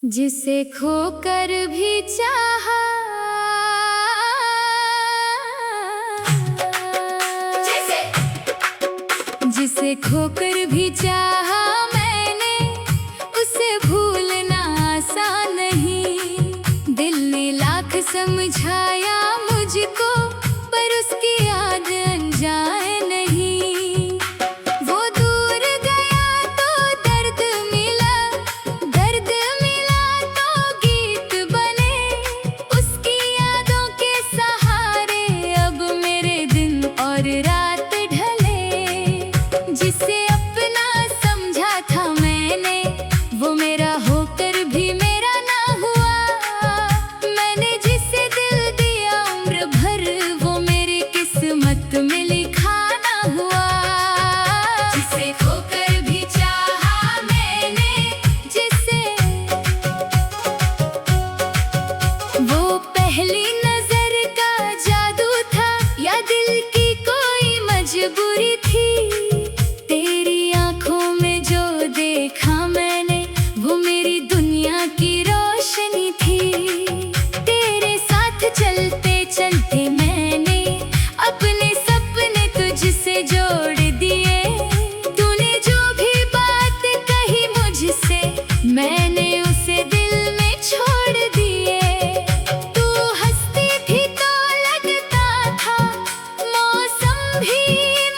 जिसे खोकर भी चाहा, जिसे खोकर भी चाहा मैंने, उसे भूलना आसान नहीं। दिल ने लाख समझाया मुझको, पर उसकी याद अनजाए नहीं। वो दूर गया तो दर्द मिला, दर्द मिला तो गीत बने। उसकी यादों के सहारे अब मेरे दिन और रात ढले। जिसे अपना समझा था मैंने, वो मेरा होकर भी मेरा ना हुआ। मैंने जिसे दिल दिया उम्र भर, वो मेरी किस्मत में लिखा ना हुआ। जिसे खोकर भी चाहा मैंने, जिसे वो पहली नजर का जादू था, या दिल की कोई मजबूरी थी। तेरी आंखों में जो देखा मैंने, वो मेरी दुनिया की रोशनी थी। तेरे साथ चलते चलते मैंने अपने सपने तुझसे जोड़ दिए। तूने जो भी बात कही मुझसे, मैंने उसे दिल में छोड़ दिए। तू हंसती थी तो लगता था मौसम भी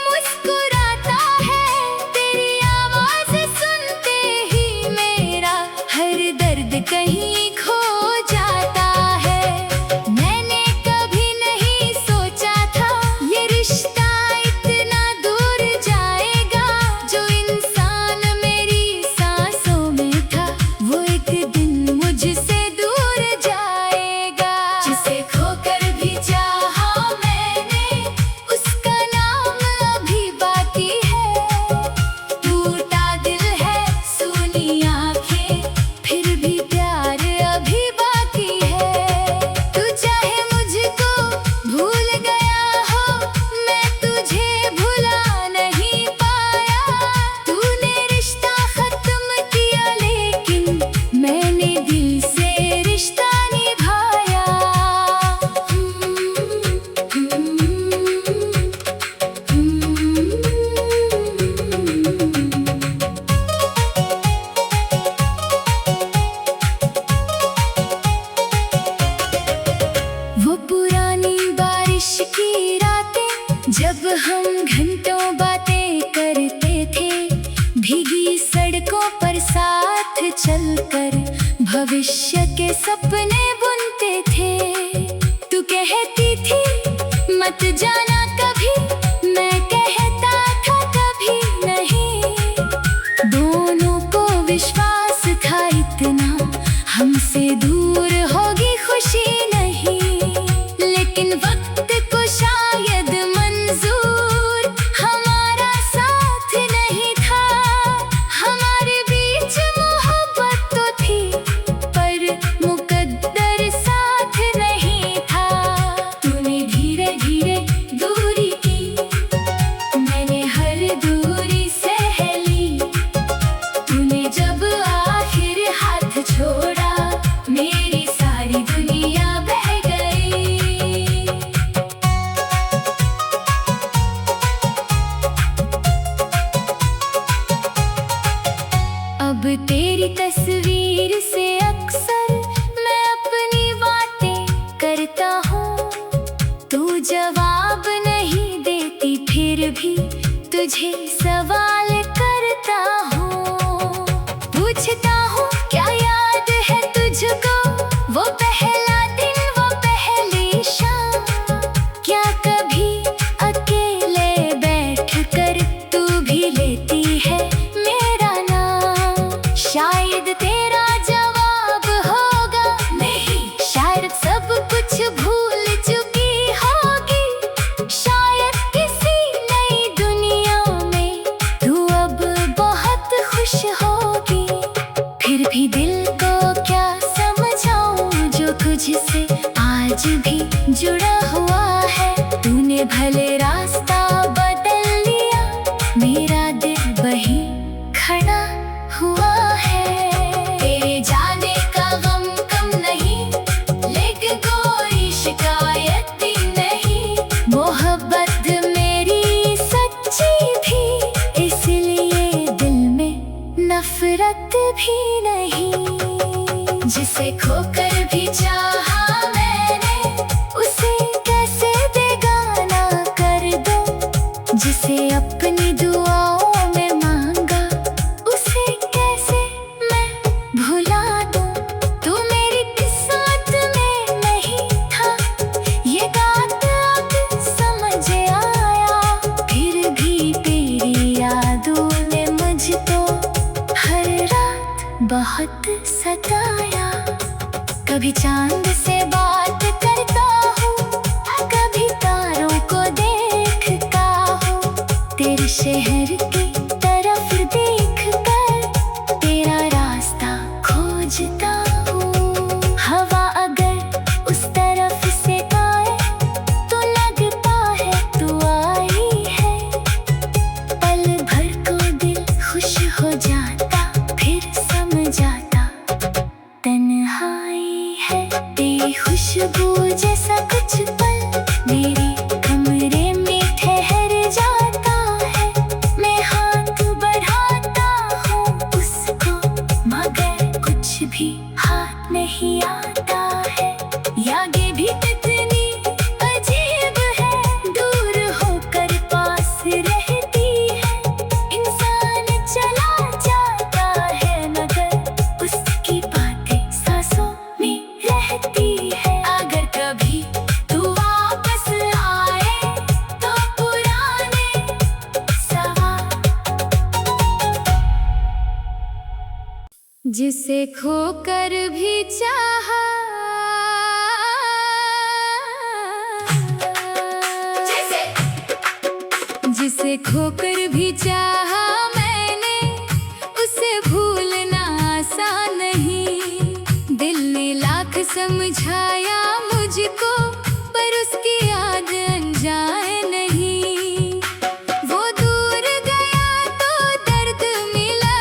मुस्कुराता है। तेरी आवाज सुनते ही मेरा हर दर्द कहीं खो जाता है। मैंने कभी नहीं सोचा था ये रिश्ता इतना दूर जाएगा। जो इंसान मेरी सांसों में था, वो एक दिन मुझसे दूर जाएगा। जिसे खोकर भी चाहा मैंने, उसका नाम अभी बाकी है। टूटा दिल है, सूनी आंखें, फिर भी प्यार अभी बाकी है। तू चाहे मुझको भूल गया हो, मैं तुझे भुला नहीं पाया। तूने रिश्ता खत्म किया, लेकिन मैंने दिल से रिश्ता निभाया। वो पुरानी बारिश की रातें, जब हम घंटों बातें करते थे। भीगी सड़कों पर साथ चलकर भविष्य के सपने बुनते थे। तू कहती थी मत जाना कभी, मैं कहता था कभी नहीं। दोनों को विश्वास था इतना, हमसे दूर होगी खुशी नहीं। लेकिन वक्त को शायद मंजूर हमारा साथ नहीं था। हमारे बीच मोहब्बत तो थी, पर मुकद्दर साथ नहीं था। तूने धीरे धीरे दूरी की, मैंने हर दूरी सह ली। तूने जब आखिर हाथ छोड़ा, मेरी सारी दुनिया बह गई। अब तेरी तस्वीर से अक्सर मैं अपनी बातें करता हूँ। तू जवाब नहीं देती, फिर भी तुझे सवाल करता हूँ। पूछता हूँ क्या याद है तुझको, वो पहला दिन, वो पहली शाम। क्या कभी अकेले बैठ कर तू भी लेती है मेरा नाम। शायद तेरा जवाब होगा नहीं, शायद सब कुछ भूल चुकी होगी। शायद किसी नई दुनिया में तू अब बहुत खुश होगी। फिर भी दिल को क्या समझाऊं, जो तुझसे आज भी जुड़ा हुआ है। तूने भले रास्ता बदल लिया, मेरा दिल वही खड़ा हुआ है। तेरे जाने का जिसे खोकर भी चाहा मैंने, उसे कैसे बेगाना कर दूं। जिसे अपनी दुआओं में मांगा, उसे कैसे मैं भुला दूं। तू मेरी किस्मत में नहीं था, ये बात अब समझ आया। फिर भी तेरी यादों ने मुझको हर रात बहुत सताया। कभी चांद से बात करता हूँ, कभी तारों को देखता हूँ। तेरे शहर की तरफ देख कर तेरा रास्ता खोजता हूँ। हवा अगर उस तरफ से आए तो लगता है तू आई है। पल भर को दिल खुश हो जाता, फिर समझाता तन्हाई है। तेरी खुशबू जैसा कुछ पल मेरे कमरे में ठहर जाता है। मैं हाथ बढ़ाता हूँ उसको, मगर कुछ भी हाथ नहीं आता है। यादें भी कितनी अजीब है, दूर होकर पास रहती है। इंसान चला जाता है मगर उसकी बातें सांसों में रहती है। अगर कभी तू वापस आए तो पुराने सवाल। जिसे खोकर भी चाहा, जिसे खोकर भी चाहा मैंने, उसे भूलना आसान नहीं। दिल ने लाख समझाया मुझको, पर उसकी याद अनजाए नहीं। वो दूर गया तो दर्द मिला,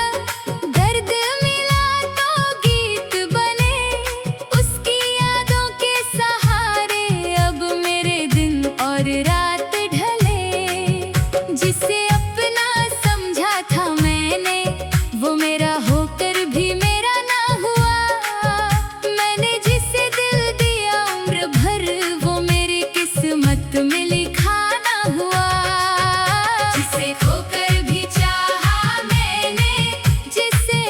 दर्द मिला तो गीत बने। उसकी यादों के सहारे अब मेरे दिन और रात ढले। जिसे अपना समझा था मैंने, वो मेरा होकर भी मेरा ना हुआ। मैंने जिसे दिल दिया उम्र भर, वो मेरी किस्मत में लिखा ना हुआ। जिसे खोकर भी चाहा मैंने, जिसे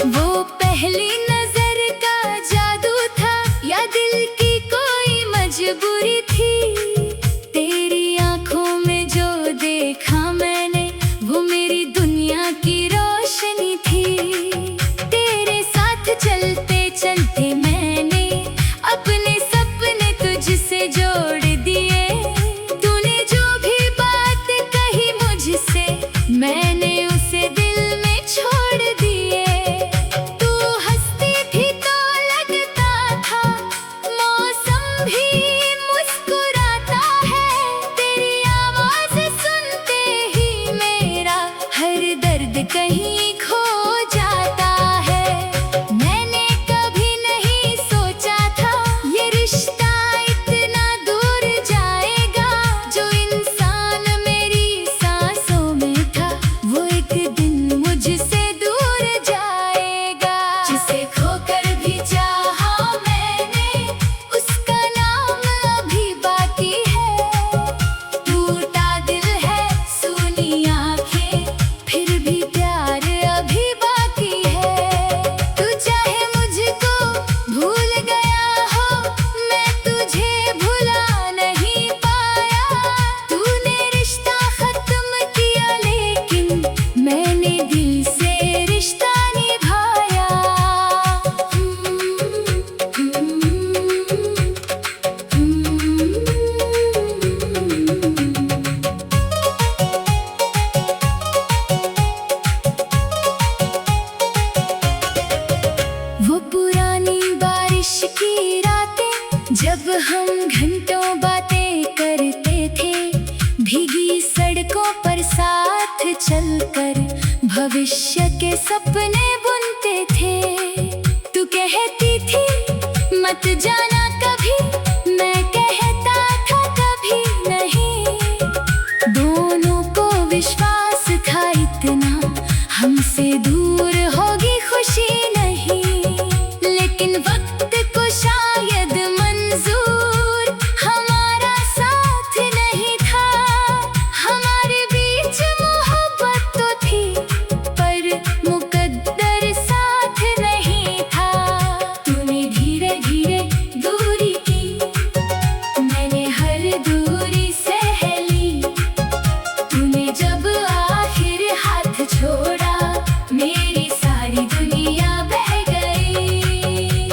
वो पहली नजर का जादू था या दिल की कोई मजबूरी थी। तेरी आंखों में जो देखा मैंने, वो मेरी दुनिया की रोशनी थी। तेरे साथ चलते चलते मैंने अपने सपने तुझसे जोड़ दिए। तूने जो भी बात कही मुझसे, मैंने उसे दिल में छोड़ दिए। तू हंसती थी तो लगता था मौसम भी मुस्कुराता है। तेरी आवाज सुनते ही मेरा हर दर्द कहीं खो जाता है। मैंने कभी नहीं सोचा था ये रिश्ता इतना दूर जाएगा। जो इंसान मेरी सांसों में था, वो एक दिन मुझसे दूर जाएगा। जिसे खोकर भी चाहा मैंने, उसका नाम अभी बाकी है। टूटा दिल है, सुनी आंखें, फिर भी प्यार अभी बाकी है। तू चाहे मुझको भूल गया हो, मैं तुझे भुला नहीं पाया। तूने रिश्ता खत्म किया, लेकिन मैंने दिल से रिश्ता निभाया। वो पुरानी बारिश की रातें, जब हम घंटों बातें करते थे। भीगी सड़कों पर साथ चलकर भविष्य के सपने बुनते थे। तू कहती थी मत जाना कभी, मैं कहता था कभी नहीं। दोनों को विश्वास था इतना हमसे से दूर होगी खुशी नहीं, लेकिन वक्त को शायद मंजूर हमारा साथ नहीं था। हमारे बीच मोहब्बत तो थी पर मुकद्दर साथ नहीं था। तूने धीरे धीरे दूरी की, मैंने हर दूरी सह ली। तूने जब आखिर हाथ छोड़ा, मेरी सारी दुनिया बह गई।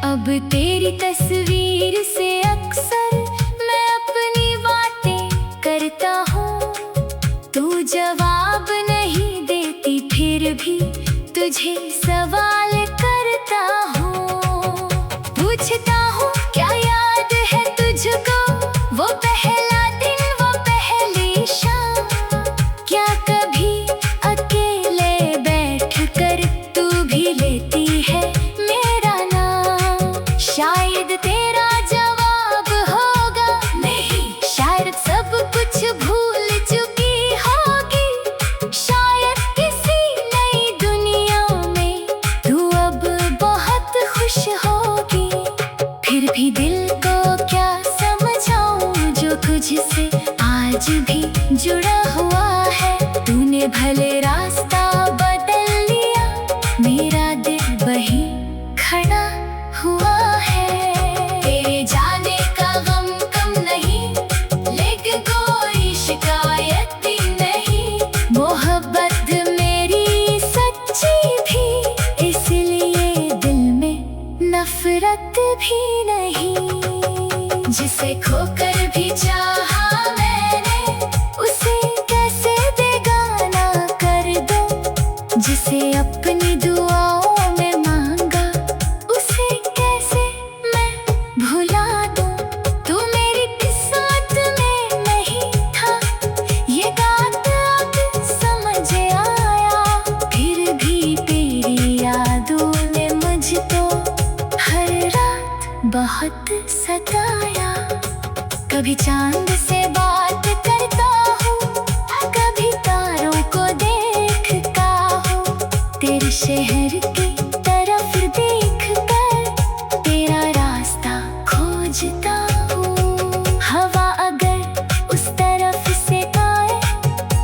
अब तेरी तस्वीर से अक्सर मैं अपनी बातें करता हूँ। तू जवाब नहीं देती फिर भी तुझे सवाल करता हूँ। पूछता हूँ क्या याद है तुझको, वो पहला दिन, वो पहली शाम। क्या कभी अकेले बैठ कर तू भी लेती है मेरा नाम? शायद तेरा जवाब होगा नहीं, शायद सब कुछ भूल चुकी होगी। शायद किसी नई दुनिया में तू अब बहुत खुश होगी। फिर भी दिल को क्या समझाऊं जो तुझसे आज भी जुड़ा हुआ है। तूने भले रास्ता बदल लिया, मेरा दिल वहीं खड़ा हुआ है। तेरे जाने का गम कम नहीं, लेकिन कोई शिकायत भी नहीं। मोहब्बत मेरी सच्ची थी, इसलिए दिल में नफरत भी नहीं। जिसे खोकर भी चाहा मैंने, उसे कैसे बेगाना कर दूं। जिसे अपनी दुआओं में मांगा, उसे कैसे मैं भुला दूं। तू मेरी किस्मत में नहीं था, ये बात अब समझ आया। फिर भी तेरी यादों ने मुझको हर रात बहुत सताया। कभी चांद से बात करता हूँ, कभी तारों को देखता हूँ। तेरे शहर की तरफ देख कर तेरा रास्ता खोजता हूँ। हवा अगर उस तरफ से आए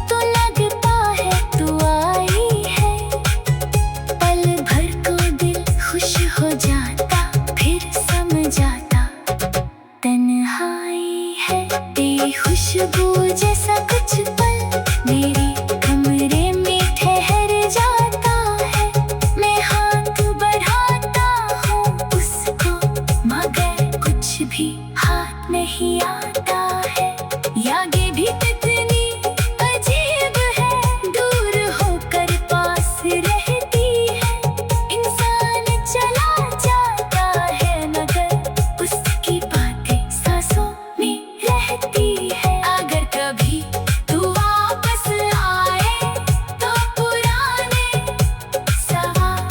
तो लगता है तू आई है। पल भर को दिल खुश हो जाता, फिर समझाता तन्हाई है। तेरी खुशबू जैसा कुछ पल मेरे कमरे में ठहर जाता है। मैं हाथ बढ़ाता हूँ उसको, मगर कुछ भी हाथ नहीं आता है। यादें भी कितनी अजीब है, दूर होकर पास रहती है। इंसान चला जाता है मगर उसकी बातें सांसों में रहती है। अगर कभी तू वापस आए तो पुराने सवाल।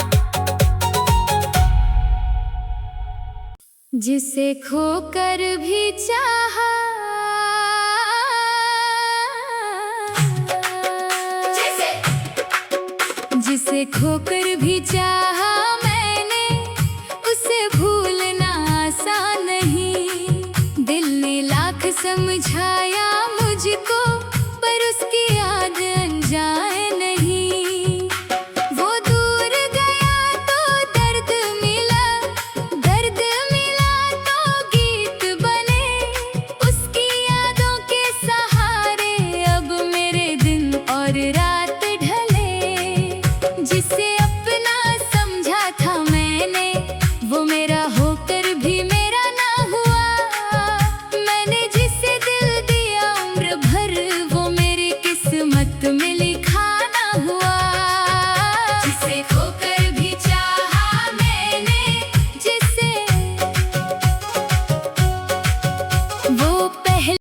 जिसे खोकर भी चाहा, जिसे खोकर भी चाहा मैंने, उसे भूलना आसान नहीं। दिल ने लाख समझाया